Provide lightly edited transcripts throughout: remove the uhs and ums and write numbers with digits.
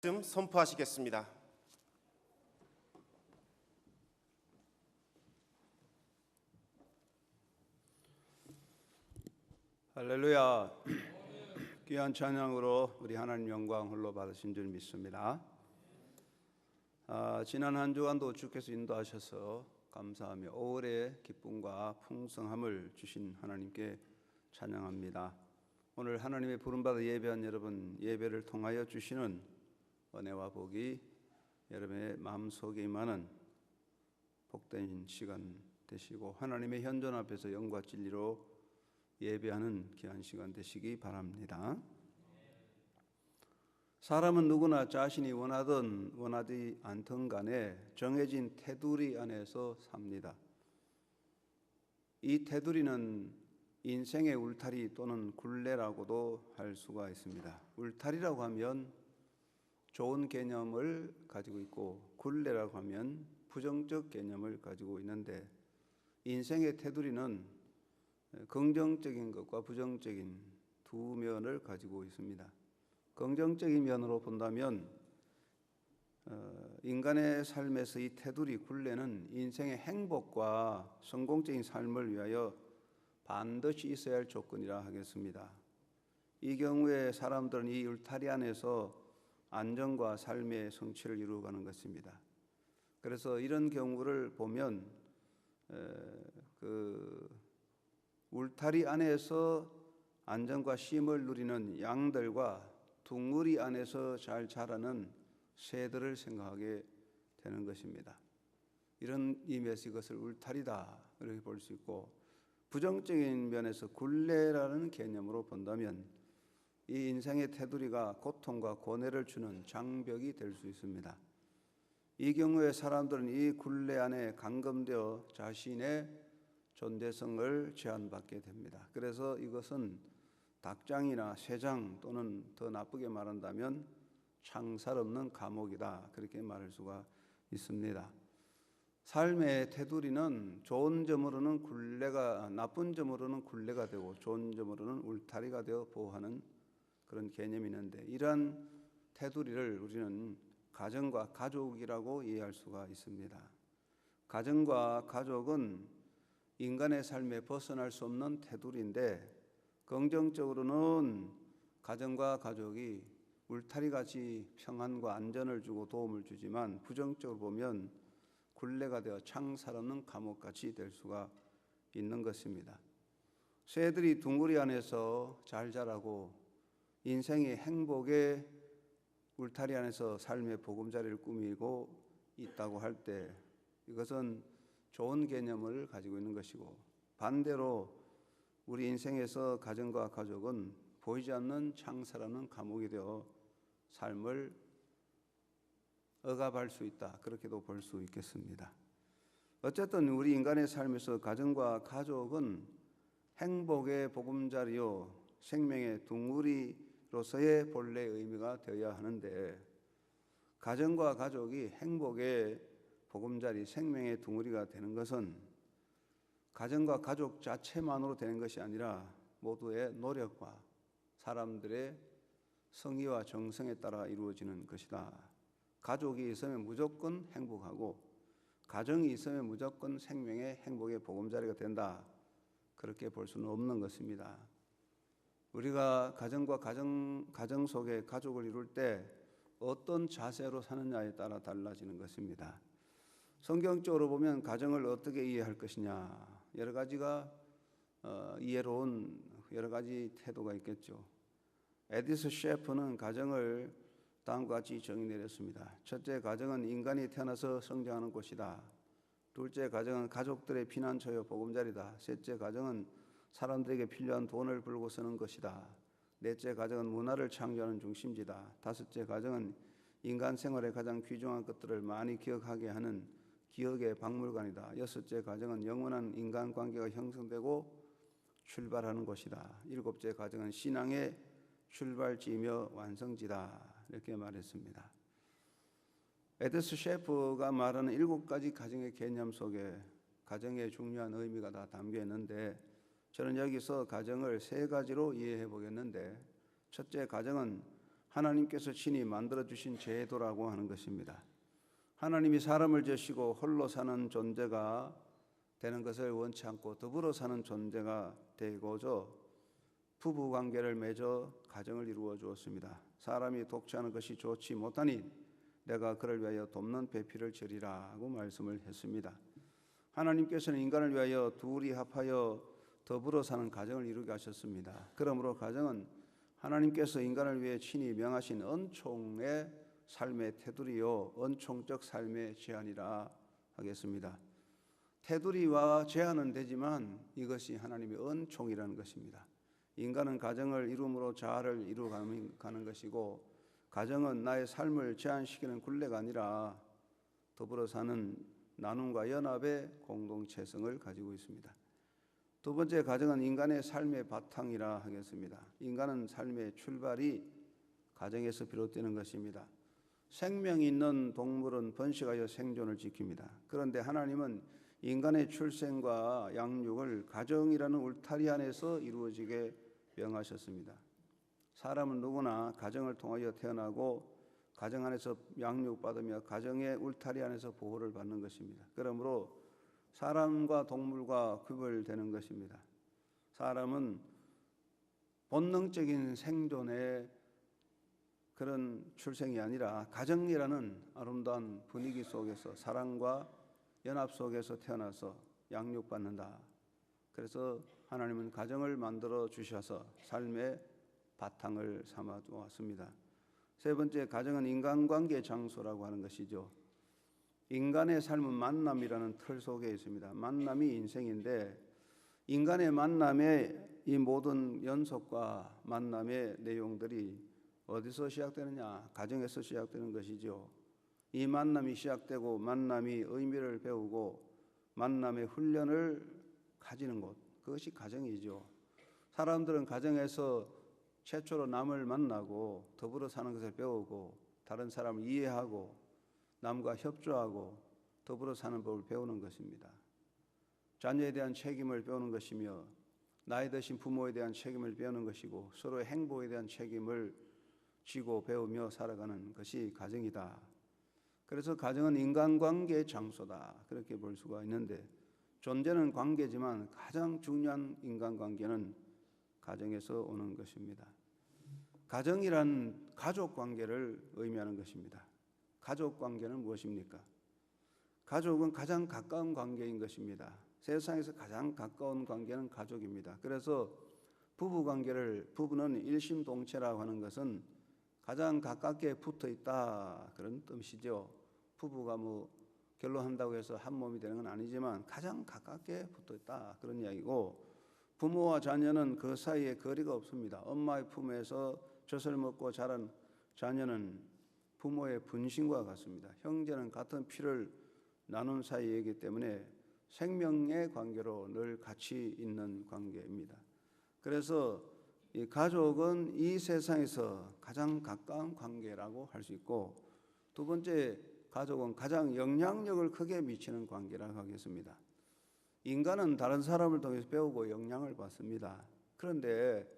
말씀 선포하시겠습니다. 할렐루야. 귀한 찬양으로 우리 하나님 영광 홀로 받으신 줄 믿습니다. 지난 한 주간도 주께서 인도하셔서 감사하며 5월의 기쁨과 풍성함을 주신 하나님께 찬양합니다. 오늘 하나님의 부름받아 예배한 여러분, 예배를 통하여 주시는 은혜와 복이 여러분의 마음속에 임하는 복된 시간 되시고 하나님의 현존 앞에서 영과 진리로 예배하는 귀한 시간 되시기 바랍니다. 사람은 누구나 자신이 원하든 원하지 않든 간에 정해진 테두리 안에서 삽니다. 이 테두리는 인생의 울타리 또는 굴레라고도 할 수가 있습니다. 울타리라고 하면 좋은 개념을 가지고 있고 굴레라고 하면 부정적 개념을 가지고 있는데 인생의 테두리는 긍정적인 것과 부정적인 두 면을 가지고 있습니다. 긍정적인 면으로 본다면 인간의 삶에서 이 테두리 굴레는 인생의 행복과 성공적인 삶을 위하여 반드시 있어야 할 조건이라 하겠습니다. 이 경우에 사람들은 이 울타리 안에서 안정과 삶의 성취를 이루어가는 것입니다. 그래서 이런 경우를 보면 울타리 안에서 안정과 쉼을 누리는 양들과 둥우리 안에서 잘 자라는 새들을 생각하게 되는 것입니다. 이런 의미에서 이것을 울타리다 이렇게 볼 수 있고, 부정적인 면에서 굴레라는 개념으로 본다면 이 인생의 테두리가 고통과 고뇌를 주는 장벽이 될 수 있습니다. 이 경우에 사람들은 이 굴레 안에 감금되어 자신의 존재성을 제한받게 됩니다. 그래서 이것은 닭장이나 쇠장 또는 더 나쁘게 말한다면 창살 없는 감옥이다, 그렇게 말할 수가 있습니다. 삶의 테두리는 좋은 점으로는 굴레가, 나쁜 점으로는 굴레가 되고 좋은 점으로는 울타리가 되어 보호하는 그런 개념이 있는데, 이러한 테두리를 우리는 가정과 가족이라고 이해할 수가 있습니다. 가정과 가족은 인간의 삶에 벗어날 수 없는 테두리인데, 긍정적으로는 가정과 가족이 울타리같이 평안과 안전을 주고 도움을 주지만 부정적으로 보면 굴레가 되어 창살 없는 감옥같이 될 수가 있는 것입니다. 새들이 둥우리 안에서 잘 자라고 인생의 행복의 울타리 안에서 삶의 보금자리를 꾸미고 있다고 할 때 이것은 좋은 개념을 가지고 있는 것이고, 반대로 우리 인생에서 가정과 가족은 보이지 않는 창살하는 감옥이 되어 삶을 억압할 수 있다, 그렇게도 볼 수 있겠습니다. 어쨌든 우리 인간의 삶에서 가정과 가족은 행복의 보금자리요 생명의 둥우리로서의 본래 의미가 되어야 하는데, 가정과 가족이 행복의 보금자리, 생명의 둥우리가 되는 것은 가정과 가족 자체만으로 되는 것이 아니라 모두의 노력과 사람들의 성의와 정성에 따라 이루어지는 것이다. 가족이 있으면 무조건 행복하고 가정이 있으면 무조건 생명의 행복의 보금자리가 된다, 그렇게 볼 수는 없는 것입니다. 우리가 가정과 가정 속에 가족을 이룰 때 어떤 자세로 사느냐에 따라 달라지는 것입니다. 성경적으로 보면 가정을 어떻게 이해할 것이냐, 여러 가지가 이해로운 여러 가지 태도가 있겠죠. 에디스 셰프는 가정을 다음과 같이 정의 내렸습니다. 첫째, 가정은 인간이 태어나서 성장하는 곳이다. 둘째, 가정은 가족들의 피난처요 보금자리다. 셋째, 가정은 사람들에게 필요한 돈을 벌고 쓰는 것이다. 넷째, 가정은 문화를 창조하는 중심지다. 다섯째, 가정은 인간 생활의 가장 귀중한 것들을 많이 기억하게 하는 기억의 박물관이다. 여섯째, 가정은 영원한 인간관계가 형성되고 출발하는 곳이다. 일곱째, 가정은 신앙의 출발지이며 완성지다, 이렇게 말했습니다. 에디스 셰프가 말하는 7가지 가정의 개념 속에 가정의 중요한 의미가 다 담겨 있는데, 저는 여기서 가정을 3가지로 이해해 보겠는데, 첫째, 가정은 하나님께서 친히 만들어주신 제도라고 하는 것입니다. 하나님이 사람을 지으시고 홀로 사는 존재가 되는 것을 원치 않고 더불어 사는 존재가 되고자 부부관계를 맺어 가정을 이루어 주었습니다. 사람이 독취하는 것이 좋지 못하니 내가 그를 위하여 돕는 배필을 지으리라고 말씀을 했습니다. 하나님께서는 인간을 위하여 둘이 합하여 더불어 사는 가정을 이루게 하셨습니다. 그러므로 가정은 하나님께서 인간을 위해 친히 명하신 은총의 삶의 테두리요 은총적 삶의 제안이라 하겠습니다. 테두리와 제한은 되지만 이것이 하나님의 은총이라는 것입니다. 인간은 가정을 이룸으로 자아를 이루어가는 것이고 가정은 나의 삶을 제한시키는 굴레가 아니라 더불어 사는 나눔과 연합의 공동체성을 가지고 있습니다. 두 번째, 가정은 인간의 삶의 바탕이라 하겠습니다. 인간은 삶의 출발이 가정에서 비롯되는 것입니다. 생명이 있는 동물은 번식하여 생존을 지킵니다. 그런데 하나님은 인간의 출생과 양육을 가정이라는 울타리 안에서 이루어지게 명하셨습니다. 사람은 누구나 가정을 통하여 태어나고 가정 안에서 양육받으며 가정의 울타리 안에서 보호를 받는 것입니다. 그러므로 사람과 동물과 구별되는 것입니다. 사람은 본능적인 생존의 그런 출생이 아니라 가정이라는 아름다운 분위기 속에서 사랑과 연합 속에서 태어나서 양육받는다. 그래서 하나님은 가정을 만들어 주셔서 삶의 바탕을 삼아 두었습니다. 세 번째, 가정은 인간관계 장소라고 하는 것이죠. 인간의 삶은 만남이라는 틀 속에 있습니다. 만남이 인생인데 인간의 만남의 이 모든 연속과 만남의 내용들이 어디서 시작되느냐? 가정에서 시작되는 것이죠. 이 만남이 시작되고 만남이 의미를 배우고 만남의 훈련을 가지는 곳, 그것이 가정이죠. 사람들은 가정에서 최초로 남을 만나고 더불어 사는 것을 배우고 다른 사람을 이해하고 남과 협조하고 더불어 사는 법을 배우는 것입니다. 자녀에 대한 책임을 배우는 것이며 나이 드신 부모에 대한 책임을 배우는 것이고 서로의 행복에 대한 책임을 지고 배우며 살아가는 것이 가정이다. 그래서 가정은 인간관계의 장소다, 그렇게 볼 수가 있는데 존재는 관계지만 가장 중요한 인간관계는 가정에서 오는 것입니다. 가정이란 가족관계를 의미하는 것입니다. 가족관계는 무엇입니까? 가족은 가장 가까운 관계인 것입니다. 세상에서 가장 가까운 관계는 가족입니다. 그래서 부부는 일심동체라고 하는 것은 가장 가깝게 붙어 있다, 그런 뜻이죠. 부부가 결혼한다고 해서 한 몸이 되는 건 아니지만 가장 가깝게 붙어 있다, 그런 이야기고, 부모와 자녀는 그 사이에 거리가 없습니다. 엄마의 품에서 젖을 먹고 자란 자녀는 부모의 분신과 같습니다. 형제는 같은 피를 나눈 사이이기 때문에 생명의 관계로 늘 같이 있는 관계입니다. 그래서 이 가족은 이 세상에서 가장 가까운 관계라고 할 수 있고, 두 번째, 가족은 가장 영향력을 크게 미치는 관계라고 하겠습니다. 인간은 다른 사람을 통해서 배우고 영향을 받습니다. 그런데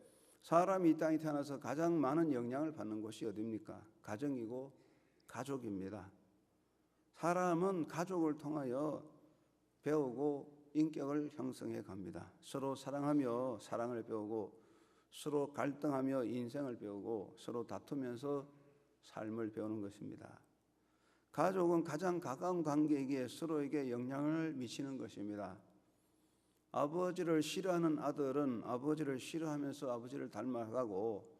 사람이 이 땅에 태어나서 가장 많은 영향을 받는 곳이 어디입니까? 가정이고 가족입니다. 사람은 가족을 통하여 배우고 인격을 형성해 갑니다. 서로 사랑하며 사랑을 배우고 서로 갈등하며 인생을 배우고 서로 다투면서 삶을 배우는 것입니다. 가족은 가장 가까운 관계이기에 서로에게 영향을 미치는 것입니다. 아버지를 싫어하는 아들은 아버지를 싫어하면서 아버지를 닮아가고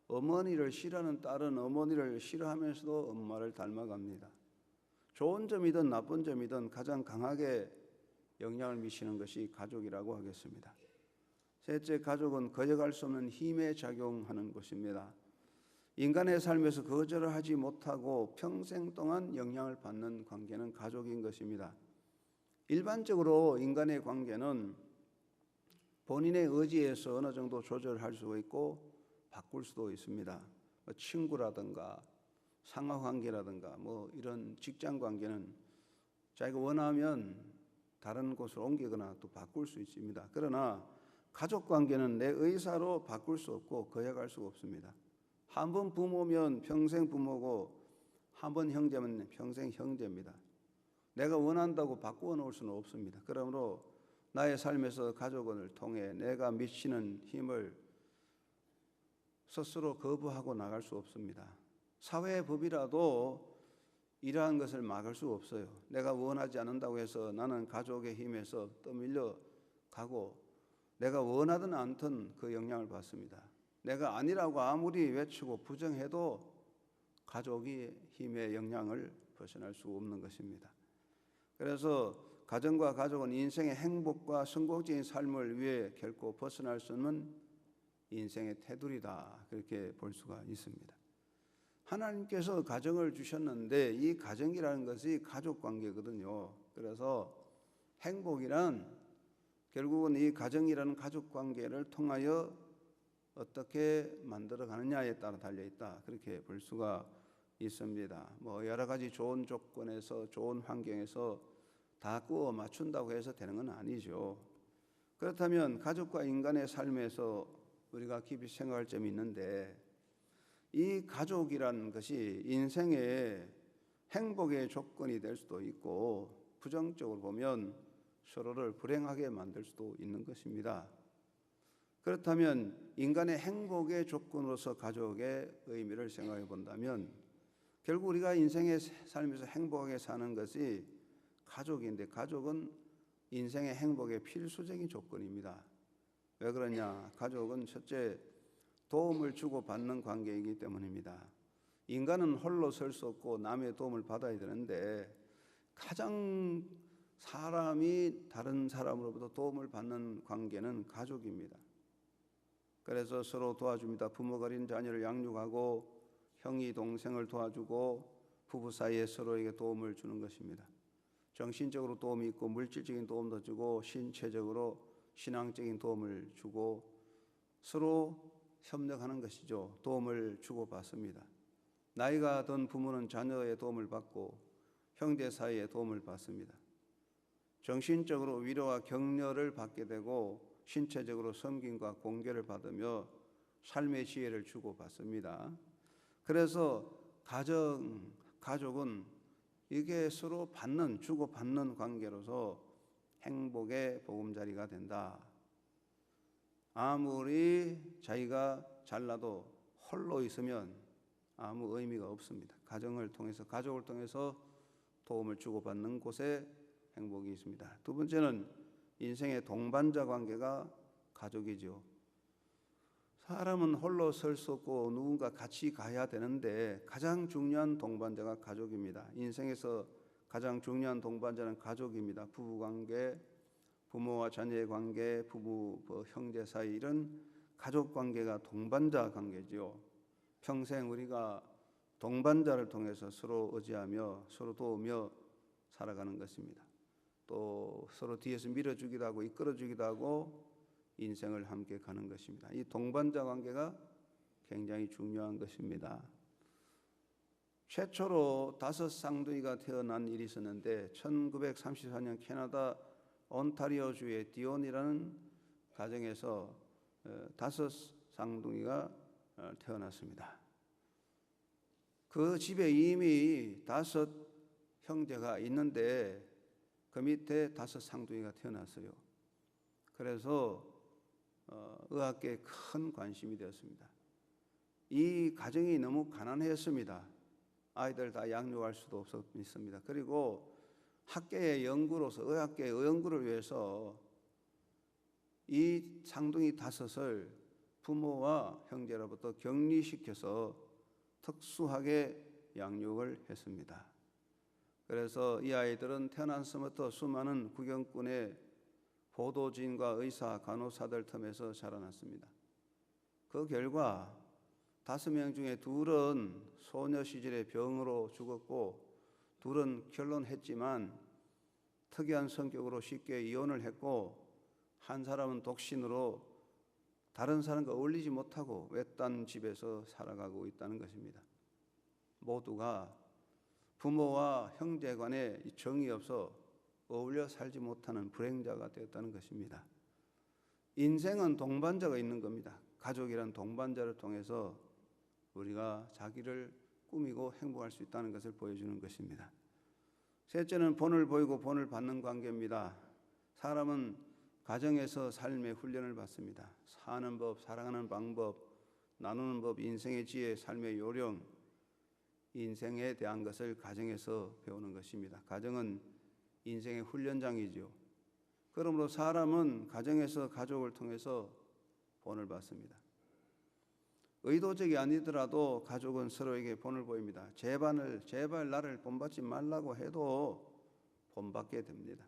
어머니를 싫어하는 딸은 어머니를 싫어하면서도 엄마를 닮아갑니다. 좋은 점이든 나쁜 점이든 가장 강하게 영향을 미치는 것이 가족이라고 하겠습니다. 셋째, 가족은 거역할 수 없는 힘에 작용하는 것입니다. 인간의 삶에서 거절을 하지 못하고 평생 동안 영향을 받는 관계는 가족인 것입니다. 일반적으로 인간의 관계는 본인의 의지에서 어느 정도 조절할 수가 있고 바꿀 수도 있습니다. 친구라든가 상하관계라든가 이런 직장관계는 자기가 원하면 다른 곳으로 옮기거나 또 바꿀 수 있습니다. 그러나 가족관계는 내 의사로 바꿀 수 없고 거역할 수 없습니다. 한 번 부모면 평생 부모고 한 번 형제면 평생 형제입니다. 내가 원한다고 바꾸어 놓을 수는 없습니다. 그러므로 나의 삶에서 가족을 통해 내가 미치는 힘을 스스로 거부하고 나갈 수 없습니다. 사회의 법이라도 이러한 것을 막을 수 없어요. 내가 원하지 않는다고 해서 나는 가족의 힘에서 떠밀려 가고 내가 원하든 않든 그 영향을 받습니다. 내가 아니라고 아무리 외치고 부정해도 가족의 힘의 영향을 벗어날 수 없는 것입니다. 그래서 가정과 가족은 인생의 행복과 성공적인 삶을 위해 결코 벗어날 수 없는 인생의 테두리다, 그렇게 볼 수가 있습니다. 하나님께서 가정을 주셨는데 이 가정이라는 것이 가족관계거든요. 그래서 행복이란 결국은 이 가정이라는 가족관계를 통하여 어떻게 만들어 가느냐에 따라 달려있다, 그렇게 볼 수가 있습니다. 여러 가지 좋은 조건에서 좋은 환경에서 다 꾸어 맞춘다고 해서 되는 건 아니죠. 그렇다면 가족과 인간의 삶에서 우리가 깊이 생각할 점이 있는데 이 가족이라는 것이 인생의 행복의 조건이 될 수도 있고 부정적으로 보면 서로를 불행하게 만들 수도 있는 것입니다. 그렇다면 인간의 행복의 조건으로서 가족의 의미를 생각해 본다면 결국 우리가 인생의 삶에서 행복하게 사는 것이 가족인데 가족은 인생의 행복의 필수적인 조건입니다. 왜 그러냐? 가족은 첫째, 도움을 주고받는 관계이기 때문입니다. 인간은 홀로 설 수 없고 남의 도움을 받아야 되는데 가장 사람이 다른 사람으로부터 도움을 받는 관계는 가족입니다. 그래서 서로 도와줍니다. 부모가 어린 자녀를 양육하고 형이 동생을 도와주고 부부 사이에 서로에게 도움을 주는 것입니다. 정신적으로 도움이 있고 물질적인 도움도 주고 신체적으로 신앙적인 도움을 주고 서로 협력하는 것이죠. 도움을 주고받습니다. 나이가 든 부모는 자녀의 도움을 받고 형제 사이에 도움을 받습니다. 정신적으로 위로와 격려를 받게 되고 신체적으로 섬김과 공개를 받으며 삶의 지혜를 주고받습니다. 그래서 가족은 이게 서로 주고받는 관계로서 행복의 보금자리가 된다. 아무리 자기가 잘나도 홀로 있으면 아무 의미가 없습니다. 가족을 통해서 도움을 주고받는 곳에 행복이 있습니다. 두 번째는 인생의 동반자 관계가 가족이죠. 사람은 홀로 설 수 없고 누군가 같이 가야 되는데 가장 중요한 동반자가 가족입니다. 인생에서 가장 중요한 동반자는 가족입니다. 부부관계, 부모와 자녀의 관계, 부부, 형제 사이 이런 가족 관계가 동반자 관계지요. 평생 우리가 동반자를 통해서 서로 의지하며 서로 도우며 살아가는 것입니다. 또 서로 뒤에서 밀어주기도 하고 이끌어주기도 하고 인생을 함께 가는 것입니다. 이 동반자 관계가 굉장히 중요한 것입니다. 최초로 5 쌍둥이가 태어난 일이 있었는데 1934년 캐나다 온타리오주의 디온이라는 가정에서 5 쌍둥이가 태어났습니다. 그 집에 이미 5 형제가 있는데 그 밑에 5 쌍둥이가 태어났어요. 그래서 의학계에 큰 관심이 되었습니다. 이 가정이 너무 가난했습니다. 아이들 다 양육할 수도 없었습니다. 그리고 학계의 연구로서 의학계의 연구를 위해서 이 쌍둥이 5을 부모와 형제로부터 격리시켜서 특수하게 양육을 했습니다. 그래서 이 아이들은 태어나서부터 수많은 구경꾼의 보도진과 의사, 간호사들 틈에서 자라났습니다. 그 결과 5명 중에 2은 소녀 시절에 병으로 죽었고 2은 결혼했지만 특이한 성격으로 쉽게 이혼을 했고 한 사람은 독신으로 다른 사람과 어울리지 못하고 외딴 집에서 살아가고 있다는 것입니다. 모두가 부모와 형제 간에 정이 없어 어울려 살지 못하는 불행자가 되었다는 것입니다. 인생은 동반자가 있는 겁니다. 가족이란 동반자를 통해서 우리가 자기를 꾸미고 행복할 수 있다는 것을 보여주는 것입니다. 셋째는 본을 보이고 본을 받는 관계입니다. 사람은 가정에서 삶의 훈련을 받습니다. 사는 법, 살아가는 방법, 나누는 법, 인생의 지혜, 삶의 요령, 인생에 대한 것을 가정에서 배우는 것입니다. 가정은 인생의 훈련장이죠. 그러므로 사람은 가정에서 가족을 통해서 본을 받습니다. 의도적이 아니더라도 가족은 서로에게 본을 보입니다. 제발 나를 본받지 말라고 해도 본받게 됩니다.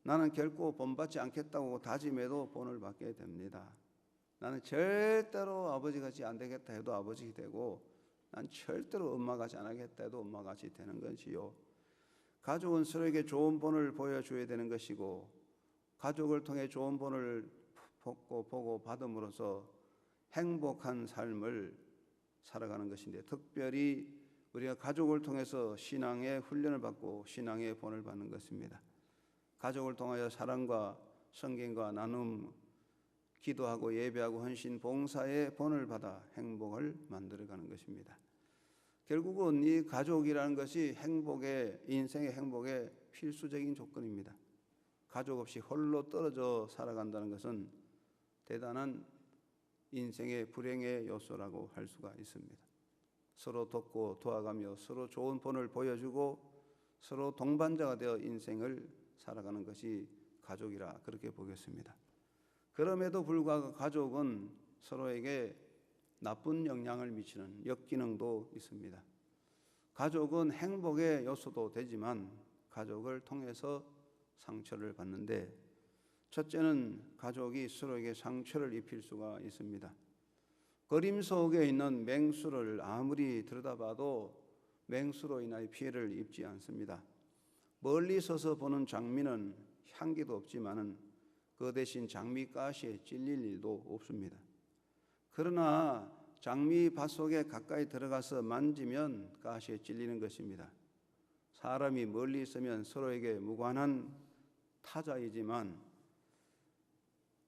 나는 결코 본받지 않겠다고 다짐해도 본을 받게 됩니다. 나는 절대로 아버지같이 안 되겠다 해도 아버지 되고, 난 절대로 엄마같이 안 하겠다 해도 엄마같이 되는 것이요. 가족은 서로에게 좋은 본을 보여줘야 되는 것이고, 가족을 통해 좋은 본을 보고 받음으로써 행복한 삶을 살아가는 것인데, 특별히 우리가 가족을 통해서 신앙의 훈련을 받고 신앙의 본을 받는 것입니다. 가족을 통하여 사랑과 성경과 나눔, 기도하고 예배하고 헌신, 봉사의 본을 받아 행복을 만들어가는 것입니다. 결국은 이 가족이라는 것이 인생의 행복의 필수적인 조건입니다. 가족 없이 홀로 떨어져 살아간다는 것은 대단한 인생의 불행의 요소라고 할 수가 있습니다. 서로 돕고 도와가며 서로 좋은 본을 보여주고 서로 동반자가 되어 인생을 살아가는 것이 가족이라 그렇게 보겠습니다. 그럼에도 불구하고 가족은 서로에게 나쁜 영향을 미치는 역기능도 있습니다. 가족은 행복의 요소도 되지만 가족을 통해서 상처를 받는데, 첫째는 가족이 서로에게 상처를 입힐 수가 있습니다. 그림 속에 있는 맹수를 아무리 들여다봐도 맹수로 인하여 피해를 입지 않습니다. 멀리 서서 보는 장미는 향기도 없지만은 그 대신 장미가시에 찔릴 일도 없습니다. 그러나 장미밭 속에 가까이 들어가서 만지면 가시에 찔리는 것입니다. 사람이 멀리 있으면 서로에게 무관한 타자이지만,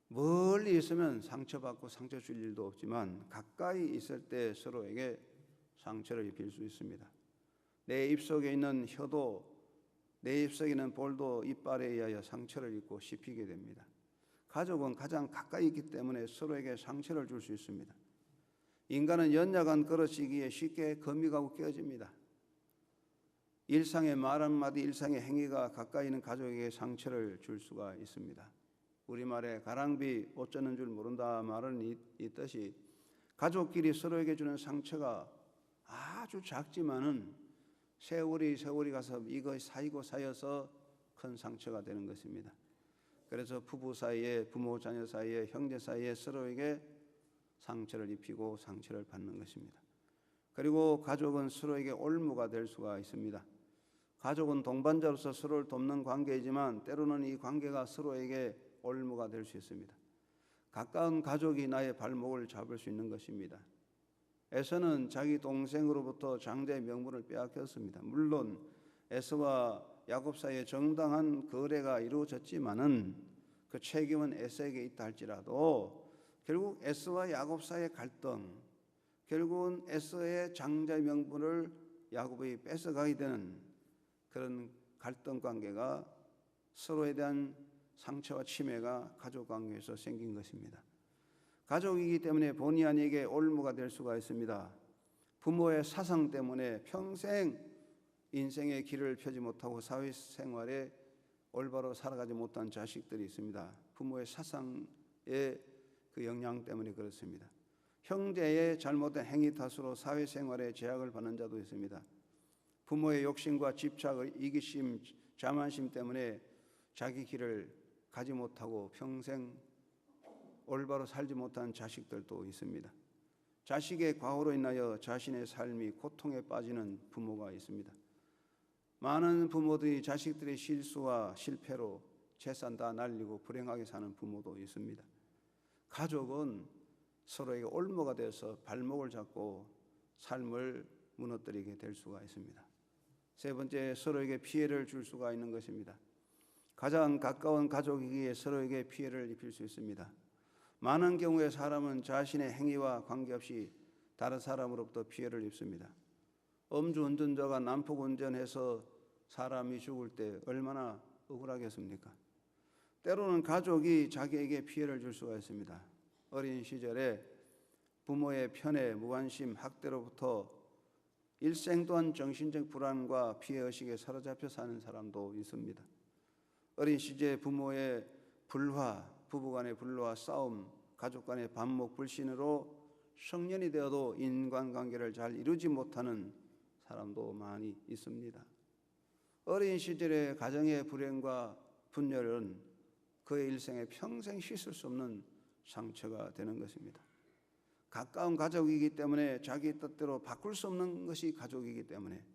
멀리 있으면 상처받고 상처 줄 일도 없지만 가까이 있을 때 서로에게 상처를 입힐 수 있습니다. 내 입속에 있는 혀도, 내 입속에 있는 볼도 이빨에 의하여 상처를 입고 씹히게 됩니다. 가족은 가장 가까이 있기 때문에 서로에게 상처를 줄 수 있습니다. 인간은 연약한 그릇이기에 쉽게 거미가고 깨어집니다. 일상의 말 한마디, 일상의 행위가 가까이 있는 가족에게 상처를 줄 수가 있습니다. 우리말에 가랑비 옷 젖는 줄 모른다 말은 있듯이 가족끼리 서로에게 주는 상처가 아주 작지만은 세월이 가서 이것이 쌓여서 큰 상처가 되는 것입니다. 그래서 부부 사이에, 부모 자녀 사이에, 형제 사이에 서로에게 상처를 입히고 상처를 받는 것입니다. 그리고 가족은 서로에게 올무가 될 수가 있습니다. 가족은 동반자로서 서로를 돕는 관계이지만 때로는 이 관계가 서로에게 올무가 될 수 있습니다. 가까운 가족이 나의 발목을 잡을 수 있는 것입니다. 에서는 자기 동생으로부터 장자의 명분을 빼앗겼습니다. 물론 에서와 야곱 사이에 정당한 거래가 이루어졌지만은 그 책임은 에서에게 있다 할지라도 결국 에서와 야곱 사이의 갈등, 결국은 에서의 장자의 명분을 야곱이 뺏어가게 되는 그런 갈등 관계가, 서로에 대한 상처와 침해가 가족 관계에서 생긴 것입니다. 가족이기 때문에 본의 아니게 올무가 될 수가 있습니다. 부모의 사상 때문에 평생 인생의 길을 펴지 못하고 사회생활에 올바로 살아가지 못한 자식들이 있습니다. 부모의 사상의 그 영향 때문에 그렇습니다. 형제의 잘못된 행위 탓으로 사회생활에 제약을 받는 자도 있습니다. 부모의 욕심과 집착, 이기심, 자만심 때문에 자기 길을 가지 못하고 평생 올바로 살지 못한 자식들도 있습니다. 자식의 과오로 인하여 자신의 삶이 고통에 빠지는 부모가 있습니다. 많은 부모들이 자식들의 실수와 실패로 재산 다 날리고 불행하게 사는 부모도 있습니다. 가족은 서로에게 올무가 되어서 발목을 잡고 삶을 무너뜨리게 될 수가 있습니다. 세 번째, 서로에게 피해를 줄 수가 있는 것입니다. 가장 가까운 가족이기에 서로에게 피해를 입힐 수 있습니다. 많은 경우에 사람은 자신의 행위와 관계없이 다른 사람으로부터 피해를 입습니다. 음주운전자가 난폭운전해서 사람이 죽을 때 얼마나 억울하겠습니까? 때로는 가족이 자기에게 피해를 줄 수가 있습니다. 어린 시절에 부모의 편애, 무관심, 학대로부터 일생 동안 정신적 불안과 피해의식에 사로잡혀 사는 사람도 있습니다. 어린 시절에 부모의 불화, 부부간의 불화, 싸움, 가족 간의 반목, 불신으로 성년이 되어도 인간관계를 잘 이루지 못하는 사람도 많이 있습니다. 어린 시절의 가정의 불행과 분열은 그의 일생에 평생 씻을 수 없는 상처가 되는 것입니다. 가까운 가족이기 때문에 자기 뜻대로 바꿀 수 없는 것이 가족이기 때문에,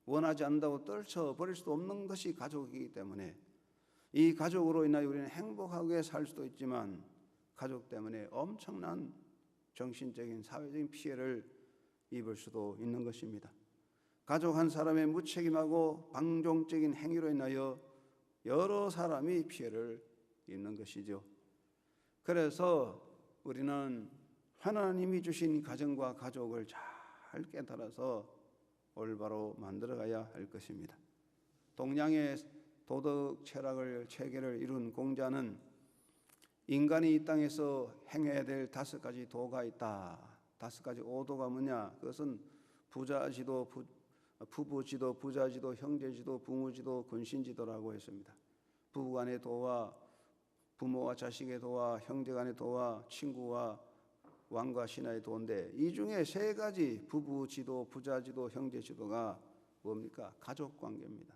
원하지 않는다고 떨쳐버릴 수도 없는 것이 가족이기 때문에, 이 가족으로 인하여 우리는 행복하게 살 수도 있지만 가족 때문에 엄청난 정신적인 사회적인 피해를 입을 수도 있는 것입니다. 가족 한 사람의 무책임하고 방종적인 행위로 인하여 여러 사람이 피해를 입는 것이죠. 그래서 우리는 하나님이 주신 가정과 가족을 잘 깨달아서 올바로 만들어가야 할 것입니다. 동양의 도덕 철학을 체계를 이룬 공자는 인간이 이 땅에서 행해야 될 5가지 도가 있다. 5가지 오도가 뭐냐? 그것은 부자지도, 부부지도, 부자지도, 형제지도, 부모지도, 군신지도라고 했습니다. 부부간의 도와 부모와 자식의 도와 형제간의 도와 친구와 왕과 신하의 도인데, 이 중에 3가지 부부지도, 부자지도, 형제지도가 뭡니까? 가족관계입니다.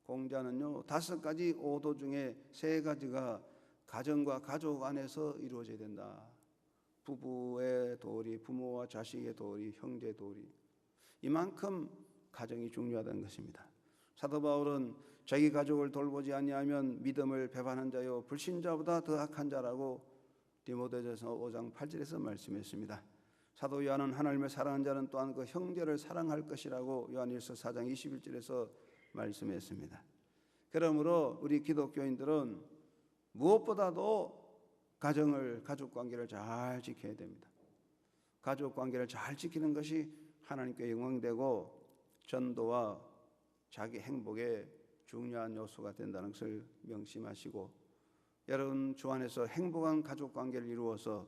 공자는요 5가지 오도 중에 3가지가 가정과 가족 안에서 이루어져야 된다. 부부의 도리, 부모와 자식의 도리, 형제의 도리, 이만큼 가정이 중요하다는 것입니다. 사도 바울은 자기 가족을 돌보지 아니하면 믿음을 배반한 자요 불신자보다 더 악한 자라고 디모데전서 5장 8절에서 말씀했습니다. 사도 요한은 하나님을 사랑하는 자는 또한 그 형제를 사랑할 것이라고 요한일서 4장 21절에서 말씀했습니다. 그러므로 우리 기독교인들은 무엇보다도 가족관계를 잘 지켜야 됩니다. 가족관계를 잘 지키는 것이 하나님께 영광되고 전도와 자기 행복의 중요한 요소가 된다는 것을 명심하시고, 여러분 주 안에서 행복한 가족관계를 이루어서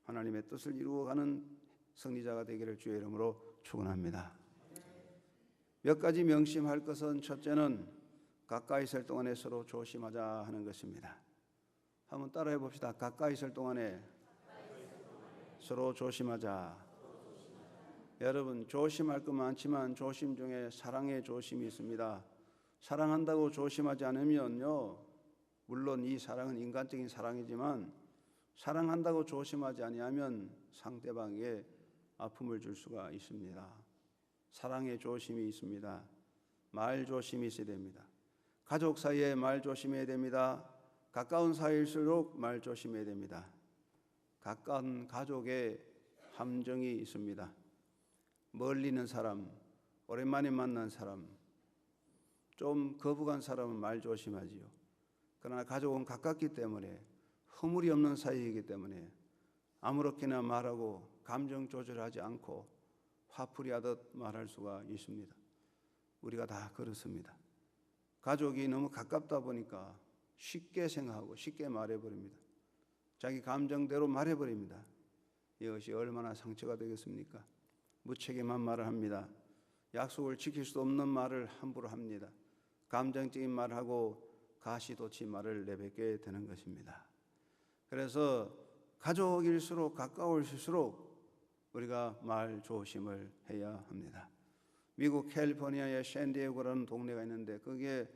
하나님의 뜻을 이루어가는 승리자가 되기를 주의 이름으로 축원합니다. 몇 가지 명심할 것은, 첫째는 가까이 있을 동안에 서로 조심하자 하는 것입니다. 한번 따라해 봅시다. 가까이 있을 동안에 서로 조심하자. 여러분, 조심할 것 많지만 조심 중에 사랑의 조심이 있습니다. 사랑한다고 조심하지 않으면요, 물론 이 사랑은 인간적인 사랑이지만 사랑한다고 조심하지 아니하면 상대방에게 아픔을 줄 수가 있습니다. 사랑의 조심이 있습니다. 말 조심이 있어야 됩니다. 가족 사이에 말 조심해야 됩니다. 가까운 사이일수록 말 조심해야 됩니다. 가까운 가족의 함정이 있습니다. 멀리 있는 사람, 오랜만에 만난 사람, 좀 거부간 사람은 말 조심하지요. 그러나 가족은 가깝기 때문에, 허물이 없는 사이이기 때문에 아무렇게나 말하고 감정 조절하지 않고 화풀이하듯 말할 수가 있습니다. 우리가 다 그렇습니다. 가족이 너무 가깝다 보니까 쉽게 생각하고 쉽게 말해버립니다. 자기 감정대로 말해버립니다. 이것이 얼마나 상처가 되겠습니까? 무책임한 말을 합니다. 약속을 지킬 수 없는 말을 함부로 합니다. 감정적인 말을 하고 가시도치 말을 내뱉게 되는 것입니다. 그래서 가족일수록 가까울수록 우리가 말 조심을 해야 합니다. 미국 캘리포니아의 샌디에고라는 동네가 있는데 거기에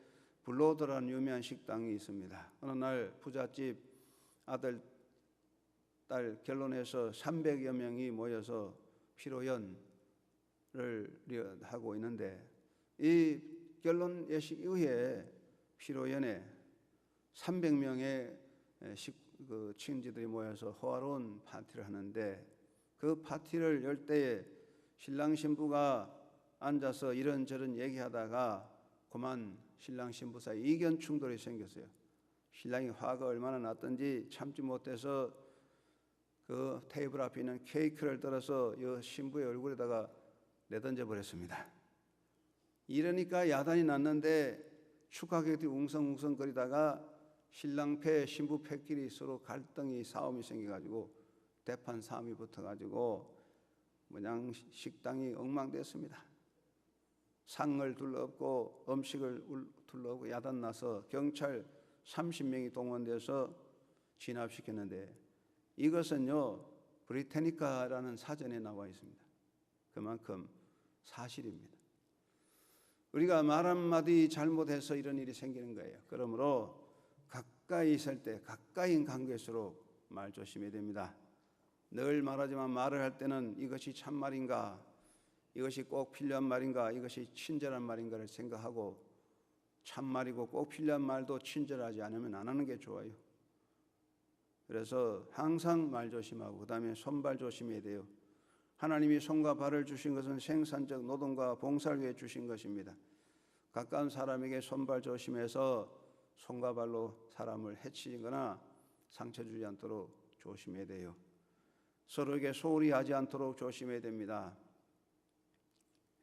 블로드라는 유명한 식당이 있습니다. 어느 날 부잣집 아들, 딸 결혼해서 300여 명이 모여서 피로연을 하고 있는데, 이 결혼 예식 이후에 피로연에 300명의 친지들이 모여서 호화로운 파티를 하는데, 그 파티를 열 때에 신랑 신부가 앉아서 이런저런 얘기하다가 그만 신랑 신부 사이 이견 충돌이 생겼어요. 신랑이 화가 얼마나 났던지 참지 못해서 그 테이블 앞에 있는 케이크를 들어서 이 신부의 얼굴에다가 내던져 버렸습니다. 이러니까 야단이 났는데 축하객들이 웅성웅성거리다가 신랑 패 신부 패끼리 서로 갈등이 싸움이 생겨가지고 대판 싸움이 붙어가지고 그냥 식당이 엉망됐습니다. 상을 둘러엎고 음식을 둘러엎고 야단나서 경찰 30명이 동원돼서 진압시켰는데 이것은요 브리테니카라는 사전에 나와 있습니다. 그만큼 사실입니다. 우리가 말 한마디 잘못해서 이런 일이 생기는 거예요. 그러므로 가까이 있을 때 가까이인 관계일수록 말 조심해야 됩니다. 늘 말하지만 말을 할 때는 이것이 참말인가, 이것이 꼭 필요한 말인가, 이것이 친절한 말인가를 생각하고 참말이고 꼭 필요한 말도 친절하지 않으면 안 하는 게 좋아요. 그래서 항상 말 조심하고 그 다음에 손발 조심해야 돼요. 하나님이 손과 발을 주신 것은 생산적 노동과 봉사를 위해 주신 것입니다. 가까운 사람에게 손발 조심해서 손과 발로 사람을 해치거나 상처 주지 않도록 조심해야 돼요. 서로에게 소홀히 하지 않도록 조심해야 됩니다.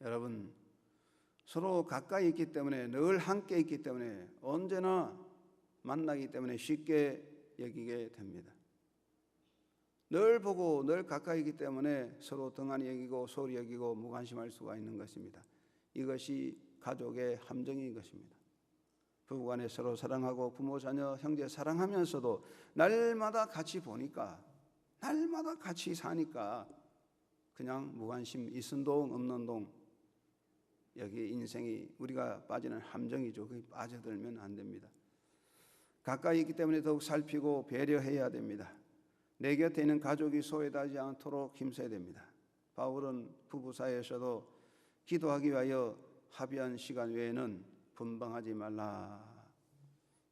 여러분, 서로 가까이 있기 때문에 늘 함께 있기 때문에 언제나 만나기 때문에 쉽게 여기게 됩니다. 늘 보고 늘 가까이 있기 때문에 서로 등한히 여기고 소홀히 여기고 무관심할 수가 있는 것입니다. 이것이 가족의 함정인 것입니다. 부부간에 서로 사랑하고 부모 자녀 형제 사랑하면서도 날마다 같이 보니까 날마다 같이 사니까 그냥 무관심 있은 동 없는 동 여기 인생이 우리가 빠지는 함정이죠. 거기 빠져들면 안 됩니다. 가까이 있기 때문에 더욱 살피고 배려해야 됩니다. 내 곁에 있는 가족이 소외되지 않도록 힘써야 됩니다. 바울은 부부 사이에서도 기도하기 위하여 합의한 시간 외에는 분방하지 말라.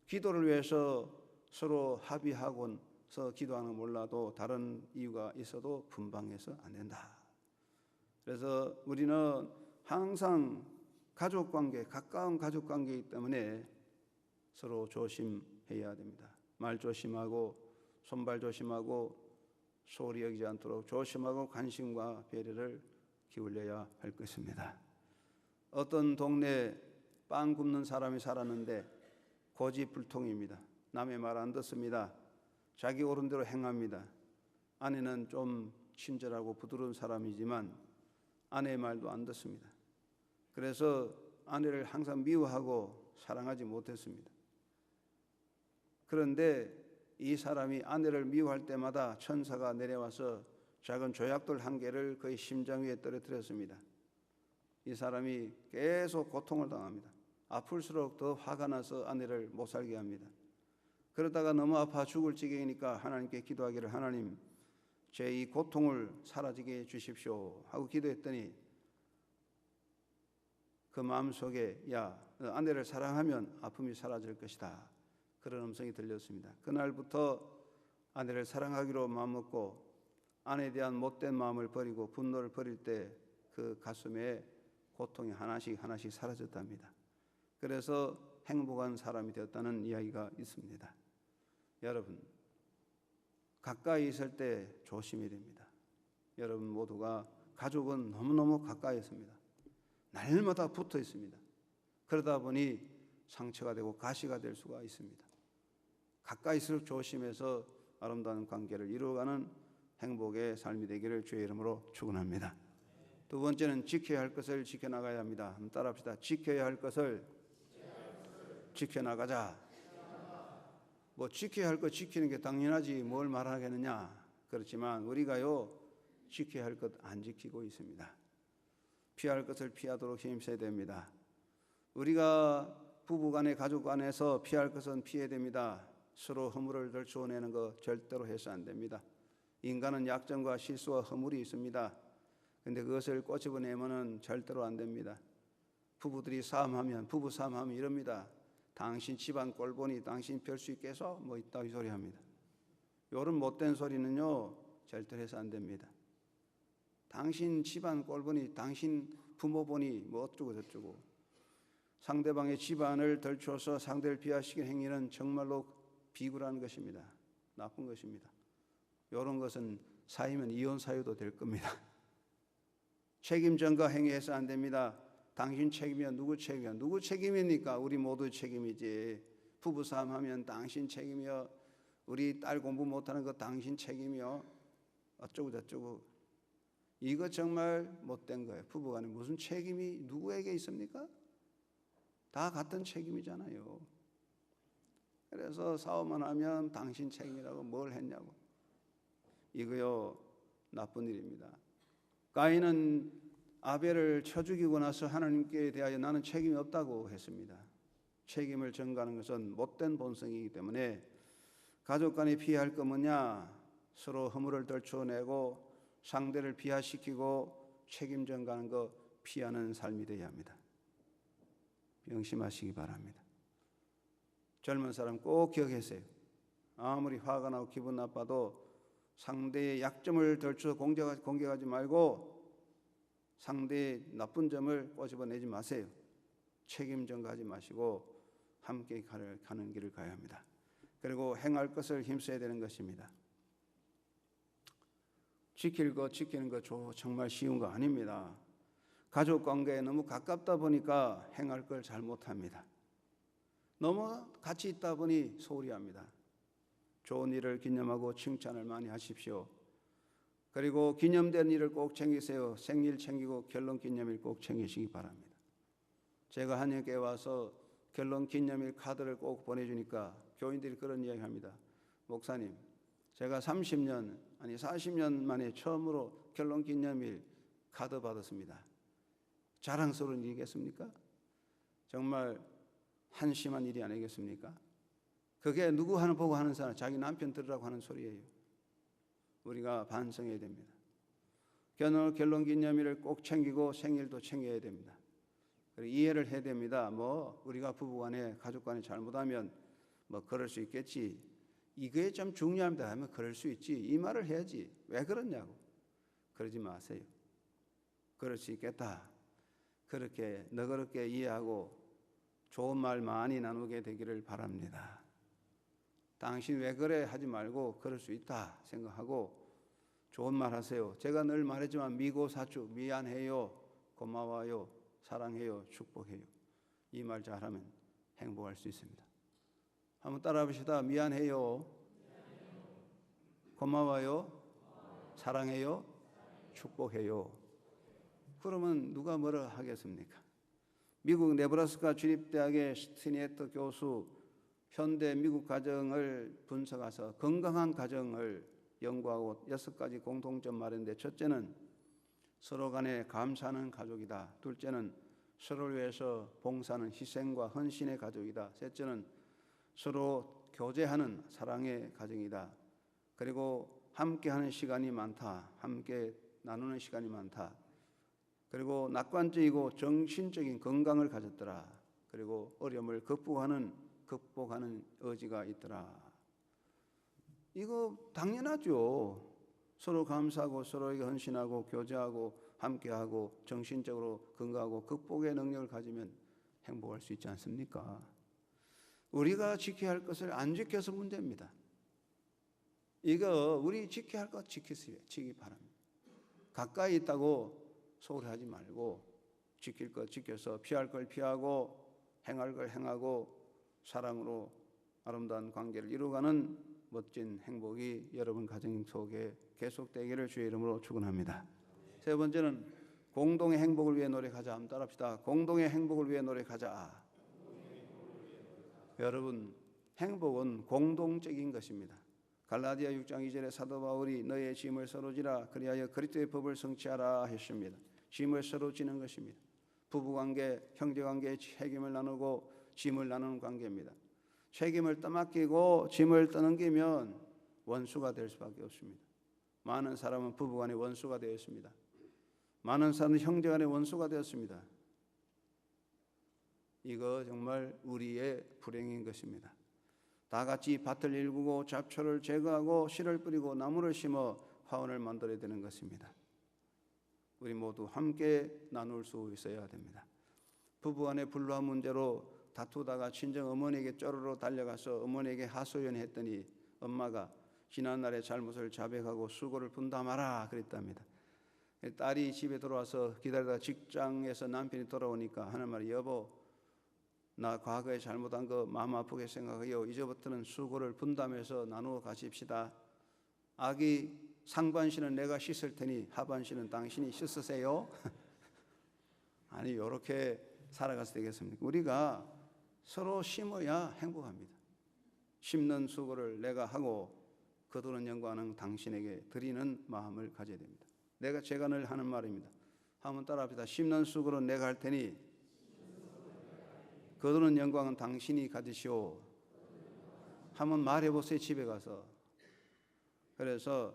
기도를 위해서 서로 합의하고서 기도하는 건 몰라도 다른 이유가 있어도 분방해서 안 된다. 그래서 우리는 항상 가족관계, 가까운 가족관계이기 때문에 서로 조심해야 됩니다. 말 조심하고 손발 조심하고 소홀히 여기지 않도록 조심하고 관심과 배려를 기울여야 할 것입니다. 어떤 동네에 빵 굽는 사람이 살았는데 고집불통입니다. 남의 말 안 듣습니다. 자기 옳은 대로 행합니다. 아내는 좀 친절하고 부드러운 사람이지만 아내의 말도 안 듣습니다. 그래서 아내를 항상 미워하고 사랑하지 못했습니다. 그런데 이 사람이 아내를 미워할 때마다 천사가 내려와서 작은 조약돌 한 개를 그의 심장 위에 떨어뜨렸습니다. 이 사람이 계속 고통을 당합니다. 아플수록 더 화가 나서 아내를 못 살게 합니다. 그러다가 너무 아파 죽을 지경이니까 하나님께 기도하기를 하나님 제 이 고통을 사라지게 해주십시오 하고 기도했더니 그 마음속에 야 아내를 사랑하면 아픔이 사라질 것이다. 그런 음성이 들렸습니다. 그날부터 아내를 사랑하기로 마음먹고 아내에 대한 못된 마음을 버리고 분노를 버릴 때 그 가슴에 고통이 하나씩 사라졌답니다. 그래서 행복한 사람이 되었다는 이야기가 있습니다. 여러분, 가까이 있을 때 조심해야 됩니다. 여러분 모두가 가족은 너무너무 가까이 있습니다. 날마다 붙어 있습니다. 그러다 보니 상처가 되고 가시가 될 수가 있습니다. 가까이서 조심해서 아름다운 관계를 이루어가는 행복의 삶이 되기를 주의 이름으로 축원합니다. 두 번째는 지켜야 할 것을 지켜나가야 합니다. 한번 따라합시다. 지켜야 할 것을 지켜나가자. 뭐 지켜야 할 것 지키는 게 당연하지 뭘 말하겠느냐. 그렇지만 우리가요 지켜야 할 것 안 지키고 있습니다. 피할 것을 피하도록 힘써야 됩니다. 우리가 부부간에 가족간에서 피할 것은 피해야 됩니다. 서로 허물을 덜쳐내는 거 절대로 해서 안 됩니다. 인간은 약점과 실수와 허물이 있습니다. 그런데 그것을 꼬집어내면은 절대로 안 됩니다. 부부들이 싸움하면 부부 싸움하면 이럽니다. 당신 집안 꼴보니 당신 별 수 있겠어? 뭐 이따위 소리 합니다. 이런 못된 소리는요 절대로 해서 안 됩니다. 당신 집안 꼴보니 당신 부모 보니 뭐 어쩌고 저쩌고 상대방의 집안을 덜쳐서 상대를 비하시키는 행위는 정말로 비굴한 것입니다. 나쁜 것입니다. 이런 것은 사유면 이혼 사유도 될 겁니다. 책임 전가 행위해서 안 됩니다. 당신 책임이야. 누구 책임이야? 누구 책임입니까? 우리 모두 책임이지. 부부싸움 하면 당신 책임이요. 우리 딸 공부 못하는 거 당신 책임이요. 어쩌고 저쩌고. 이거 정말 못된 거예요. 부부간에 무슨 책임이 누구에게 있습니까? 다 같은 책임이잖아요. 그래서 싸움만 하면 당신 책임이라고 뭘 했냐고. 이거요 나쁜 일입니다. 가인은 아벨을 쳐 죽이고 나서 하나님께 대하여 나는 책임이 없다고 했습니다. 책임을 전가하는 것은 못된 본성이기 때문에 가족 간에 피할 거 뭐냐? 서로 허물을 떨쳐내고 상대를 비하시키고 책임 전가하는 거 피하는 삶이 되어야 합니다. 명심하시기 바랍니다. 젊은 사람 꼭 기억하세요. 아무리 화가 나고 기분 나빠도 상대의 약점을 덜쳐 공격하지 말고 상대의 나쁜 점을 꼬집어내지 마세요. 책임 전가하지 마시고 함께 가는 길을 가야 합니다. 그리고 행할 것을 힘써야 되는 것입니다. 지키는 거 정말 쉬운 거 아닙니다. 가족 관계에 너무 가깝다 보니까 행할 걸 잘 못합니다. 너무 같이 있다 보니 소홀히 합니다. 좋은 일을 기념하고 칭찬을 많이 하십시오. 그리고 기념된 일을 꼭 챙기세요. 생일 챙기고 결혼 기념일 꼭 챙기시기 바랍니다. 제가 한인교회 와서 결혼 기념일 카드를 꼭 보내주니까 교인들이 그런 이야기합니다. 목사님, 제가 30년 아니 40년 만에 처음으로 결혼 기념일 카드 받았습니다. 자랑스러운 일이겠습니까? 정말 한심한 일이 아니겠습니까? 그게 누구 하나 보고 하는 사람, 자기 남편 들으라고 하는 소리예요. 우리가 반성해야 됩니다. 결혼 기념일을 꼭 챙기고 생일도 챙겨야 됩니다. 그리고 이해를 해야 됩니다. 우리가 부부간에 가족간에 잘못하면 그럴 수 있겠지. 이게 좀 중요합니다 하면 그럴 수 있지. 이 말을 해야지. 왜 그러냐고. 그러지 마세요. 그럴 수 있겠다. 그렇게 너그럽게 이해하고 좋은 말 많이 나누게 되기를 바랍니다. 당신 왜 그래 하지 말고 그럴 수 있다 생각하고 좋은 말 하세요. 제가 늘 말했지만 미고사축, 미안해요, 고마워요, 사랑해요, 축복해요. 이 말 잘하면 행복할 수 있습니다. 한번 따라 봅시다. 미안해요, 고마워요, 사랑해요, 축복해요. 그러면 누가 뭐라 하겠습니까? 미국 네브라스카 주립대학의 스티니에트 교수 현대 미국 가정을 분석해서 건강한 가정을 연구하고 6가지 공통점 말했는데, 첫째는 서로 간에 감사하는 가족이다. 둘째는 서로를 위해서 봉사하는 희생과 헌신의 가족이다. 셋째는 서로 교제하는 사랑의 가정이다. 그리고 함께하는 시간이 많다. 함께 나누는 시간이 많다. 그리고 낙관적이고 정신적인 건강을 가졌더라. 그리고 어려움을 극복하는 의지가 있더라. 이거 당연하죠. 서로 감사하고 서로에게 헌신하고 교제하고 함께하고 정신적으로 건강하고 극복의 능력을 가지면 행복할 수 있지 않습니까? 우리가 지켜야 할 것을 안 지켜서 문제입니다. 이거 우리 지켜야 할 것 지키기 바랍니다. 가까이 있다고 소홀히 하지 말고 지킬 것 지켜서 피할 걸 피하고 행할 걸 행하고 사랑으로 아름다운 관계를 이루어가는 멋진 행복이 여러분 가정 속에 계속되기를 주의 이름으로 축원합니다. 세 번째는 공동의 행복을 위해 노력하자. 한번 따라합시다. 공동의 행복을 위해 노력하자. 여러분, 행복은 공동적인 것입니다. 갈라디아 6장 2절에 사도 바울이 너의 짐을 서로 지라 그리하여 그리스도의 법을 성취하라 했습니다. 짐을 서로 지는 것입니다. 부부관계, 형제관계의 책임을 나누고 짐을 나누는 관계입니다. 책임을 떠맡기고 짐을 떠넘기면 원수가 될 수밖에 없습니다. 많은 사람은 부부간의 원수가 되었습니다. 많은 사람은 형제간의 원수가 되었습니다. 이거 정말 우리의 불행인 것입니다. 다 같이 밭을 일구고 잡초를 제거하고 씨를 뿌리고 나무를 심어 화원을 만들어야 되는 것입니다. 우리 모두 함께 나눌 수 있어야 됩니다. 부부간의 불화한 문제로 다투다가 친정 어머니에게 쪼르르 달려가서 어머니에게 하소연했더니 엄마가 지난날의 잘못을 자백하고 수고를 분담하라 그랬답니다. 딸이 집에 들어와서 기다리다가 직장에서 남편이 돌아오니까 하는 말이, 여보, 나 과거에 잘못한 거 마음 아프게 생각해요. 이제부터는 수고를 분담해서 나누어 가십시다. 아기 상반신은 내가 씻을 테니 하반신은 당신이 씻으세요. 아니, 이렇게 살아가서 되겠습니까? 우리가 서로 심어야 행복합니다. 심는 수고를 내가 하고 거두는 영광은 당신에게 드리는 마음을 가져야 됩니다. 제가 늘 하는 말입니다. 한번 따라합시다. 심는 수고는 내가 할 테니 거두는 영광은 당신이 가지시오. 한번 말해보세요, 집에 가서. 그래서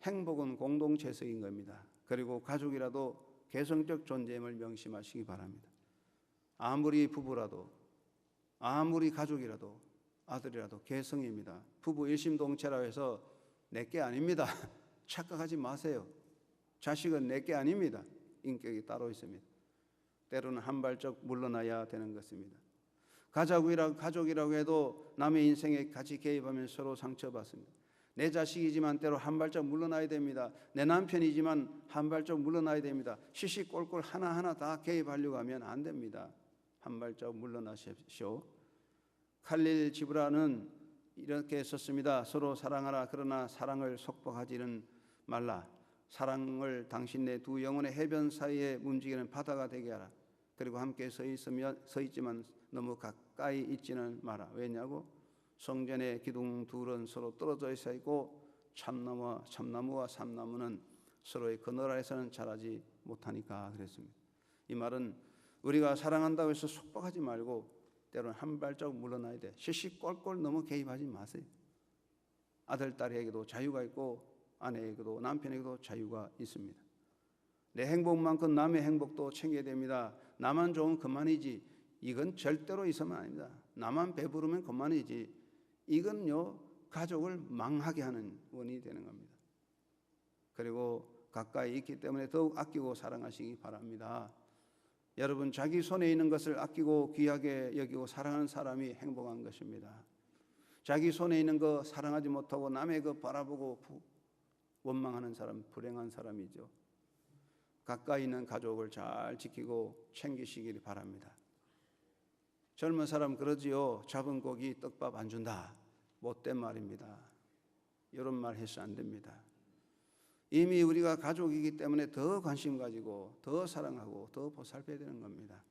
행복은 공동체성인 겁니다. 그리고 가족이라도 개성적 존재임을 명심하시기 바랍니다. 아무리 부부라도, 아무리 가족이라도, 아들이라도 개성입니다. 부부 일심동체라고 해서 내게 아닙니다. 착각하지 마세요. 자식은 내게 아닙니다. 인격이 따로 있습니다. 때로는 한 발짝 물러나야 되는 것입니다. 가족이라고 해도 남의 인생에 같이 개입하면 서로 상처받습니다. 내 자식이지만 때로 한 발짝 물러나야 됩니다. 내 남편이지만 한 발짝 물러나야 됩니다. 시시콜콜 하나하나 다 개입하려고 하면 안 됩니다. 한 발짝 물러나십시오. 칼릴 지브라는 이렇게 썼습니다. 서로 사랑하라. 그러나 사랑을 속박하지는 말라. 사랑을 당신 내 두 영혼의 해변 사이에 움직이는 바다가 되게 하라. 그리고 함께 서 있지만 너무 가까이 있지는 마라. 왜냐고? 성전의 기둥 둘은 서로 떨어져 있어 있고 참나무와 삼나무는 서로의 그늘 아래서는 자라지 못하니까 그랬습니다. 이 말은 우리가 사랑한다고 해서 속박하지 말고 때로는 한 발짝 물러나야 돼. 시시콜콜 너무 개입하지 마세요. 아들, 딸에게도 자유가 있고 아내에게도 남편에게도 자유가 있습니다. 내 행복만큼 남의 행복도 챙겨야 됩니다. 나만 좋으면 그만이지, 이건 절대로 있으면 아닙니다. 나만 배부르면 그만이지, 이건요 가족을 망하게 하는 원인이 되는 겁니다. 그리고 가까이 있기 때문에 더욱 아끼고 사랑하시기 바랍니다. 여러분, 자기 손에 있는 것을 아끼고 귀하게 여기고 사랑하는 사람이 행복한 것입니다. 자기 손에 있는 거 사랑하지 못하고 남의 거 바라보고 원망하는 사람, 불행한 사람이죠. 가까이 있는 가족을 잘 지키고 챙기시길 바랍니다. 젊은 사람 그러지요. 잡은 고기 떡밥 안 준다. 못된 말입니다. 이런 말 해서 안 됩니다. 이미 우리가 가족이기 때문에 더 관심 가지고 더 사랑하고 더 보살펴야 되는 겁니다.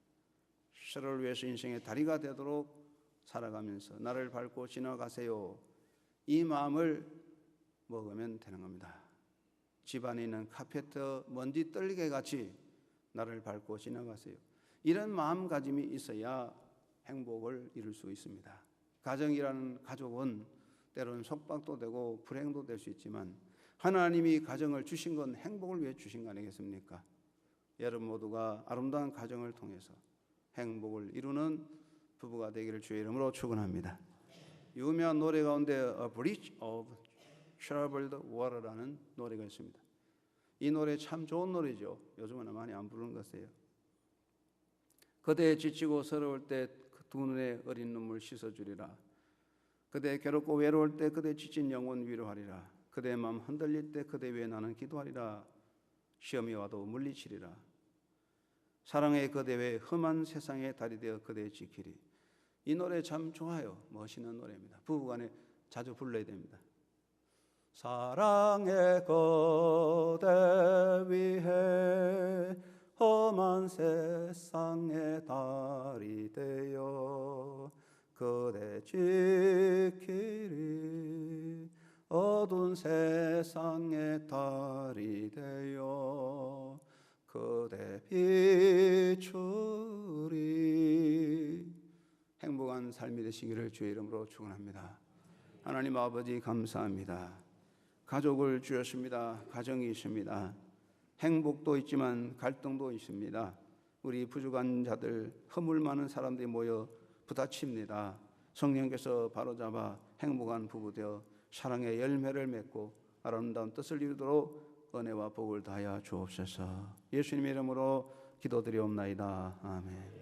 서로를 위해서 인생의 다리가 되도록 살아가면서 나를 밟고 지나가세요. 이 마음을 먹으면 되는 겁니다. 집안에 있는 카페트 먼지 떨리게 같이 나를 밟고 지나가세요. 이런 마음가짐이 있어야 행복을 이룰 수 있습니다. 가정이라는 가족은 때로는 속박도 되고 불행도 될 수 있지만 하나님이 가정을 주신 건 행복을 위해 주신 거 아니겠습니까? 여러분 모두가 아름다운 가정을 통해서 행복을 이루는 부부가 되기를 주의 이름으로 축원합니다. 유명한 노래 가운데 A Bridge of Troubled Water라는 노래가 있습니다. 이 노래 참 좋은 노래죠. 요즘은 많이 안 부르는 것이에요. 그대 지치고 서러울 때 두 눈에 어린 눈물 씻어주리라. 그대 괴롭고 외로울 때 그대 지친 영혼 위로하리라. 그대 마음 흔들릴 때 그대 위해 나는 기도하리라. 시험이 와도 물리치리라. 사랑의 그대 외 험한 세상에 달이 되어 그대 지키리. 이 노래 참 좋아요. 멋있는 노래입니다. 부부간에 자주 불러야 됩니다. 사랑의 그대 위해 험한 세상에 달이 되어 그대 지키리. 어두운 세상에 달이 되어 그대 비추리. 행복한 삶이 되시기를 주의 이름으로 축원합니다. 하나님 아버지 감사합니다. 가족을 주셨습니다. 가정이 있습니다. 행복도 있지만 갈등도 있습니다. 우리 부족한 자들, 허물 많은 사람들이 모여 부딪힙니다. 성령께서 바로잡아 행복한 부부 되어 사랑의 열매를 맺고 아름다운 뜻을 이루도록 은혜와 복을 다하여 주옵소서. 예수님의 이름으로 기도드리옵나이다. 아멘.